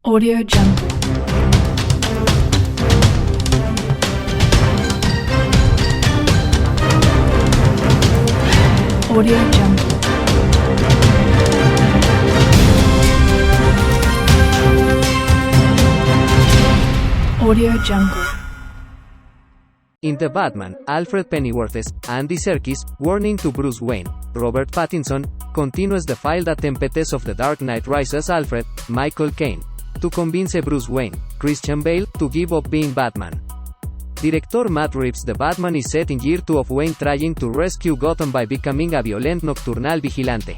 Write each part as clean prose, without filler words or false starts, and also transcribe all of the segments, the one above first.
Audio Jungle. Audio Jungle. Audio Jungle. In The Batman, Alfred Pennyworth's Andy Serkis, warning to Bruce Wayne, Robert Pattinson, continues the failed attempts of The Dark Knight Rises Alfred, Michael Caine, to convince Bruce Wayne, Christian Bale, to give up being Batman. Director Matt Reeves' The Batman is set in year 2 of Wayne trying to rescue Gotham by becoming a violent nocturnal vigilante.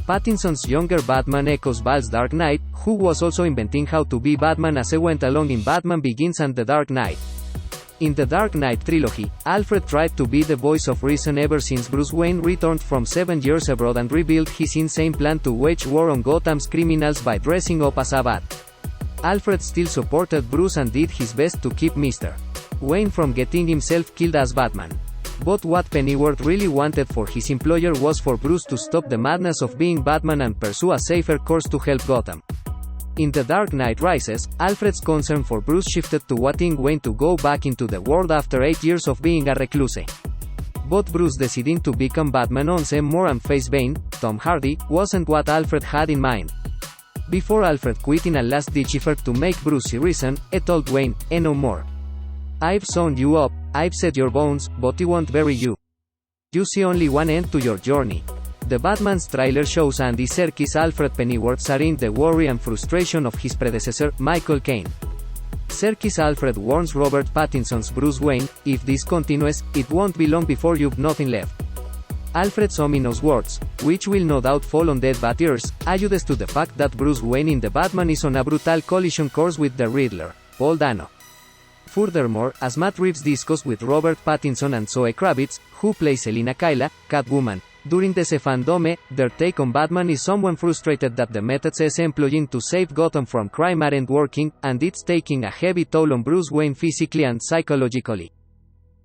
Pattinson's younger Batman echoes Bale's Dark Knight, who was also inventing how to be Batman as he went along in Batman Begins and The Dark Knight. In the Dark Knight trilogy, Alfred tried to be the voice of reason ever since Bruce Wayne returned from 7 years abroad and revealed his insane plan to wage war on Gotham's criminals by dressing up as a bat. Alfred still supported Bruce and did his best to keep Mr. Wayne from getting himself killed as Batman. But what Pennyworth really wanted for his employer was for Bruce to stop the madness of being Batman and pursue a safer course to help Gotham. In The Dark Knight Rises, Alfred's concern for Bruce shifted to wanting Wayne to go back into the world after 8 years of being a recluse. But Bruce deciding to become Batman once more and face Bane, Tom Hardy, wasn't what Alfred had in mind. Before Alfred quit in a last-ditch effort to make Bruce reason, he told Wayne, no more. I've sewn you up, I've set your bones, but I won't bury you. You see only one end to your journey. The Batman's trailer shows Andy Serkis' Alfred Pennyworth sharing the worry and frustration of his predecessor, Michael Caine. Serkis' Alfred warns Robert Pattinson's Bruce Wayne, if this continues, it won't be long before you've nothing left. Alfred's ominous words, which will no doubt fall on dead bat ears, alludes to the fact that Bruce Wayne in The Batman is on a brutal collision course with the Riddler, Paul Dano. Furthermore, as Matt Reeves discussed with Robert Pattinson and Zoe Kravitz, who plays Selina Kyle, Catwoman, during the fandom, their take on Batman is someone frustrated that the methods he's employing to save Gotham from crime aren't working, and it's taking a heavy toll on Bruce Wayne physically and psychologically.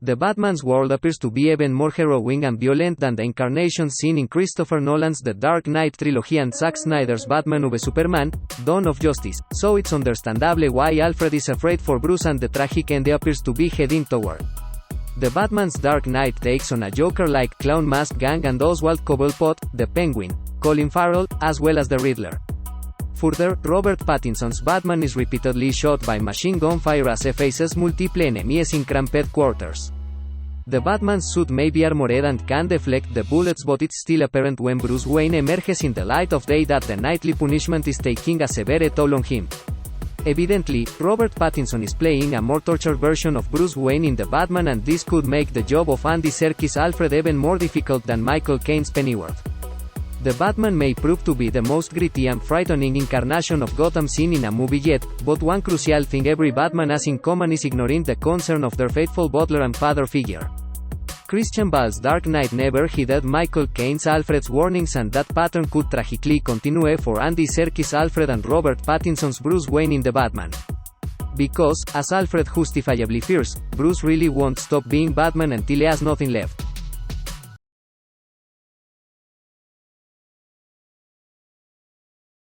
The Batman's world appears to be even more harrowing and violent than the incarnations seen in Christopher Nolan's The Dark Knight trilogy and Zack Snyder's Batman v Superman, Dawn of Justice, so it's understandable why Alfred is afraid for Bruce and the tragic end he appears to be heading toward. The Batman's Dark Knight takes on a Joker-like clown mask gang and Oswald Cobblepot, the Penguin, Colin Farrell, as well as the Riddler. Further, Robert Pattinson's Batman is repeatedly shot by machine gun fire as he faces multiple enemies in cramped quarters. The Batman's suit may be armored and can deflect the bullets, but it's still apparent when Bruce Wayne emerges in the light of day that the nightly punishment is taking a severe toll on him. Evidently, Robert Pattinson is playing a more tortured version of Bruce Wayne in The Batman, and this could make the job of Andy Serkis' Alfred even more difficult than Michael Caine's Pennyworth. The Batman may prove to be the most gritty and frightening incarnation of Gotham seen in a movie yet, but one crucial thing every Batman has in common is ignoring the concern of their faithful butler and father figure. Christian Bale's Dark Knight never heeded Michael Caine's Alfred's warnings, and that pattern could tragically continue for Andy Serkis' Alfred and Robert Pattinson's Bruce Wayne in The Batman. Because, as Alfred justifiably fears, Bruce really won't stop being Batman until he has nothing left.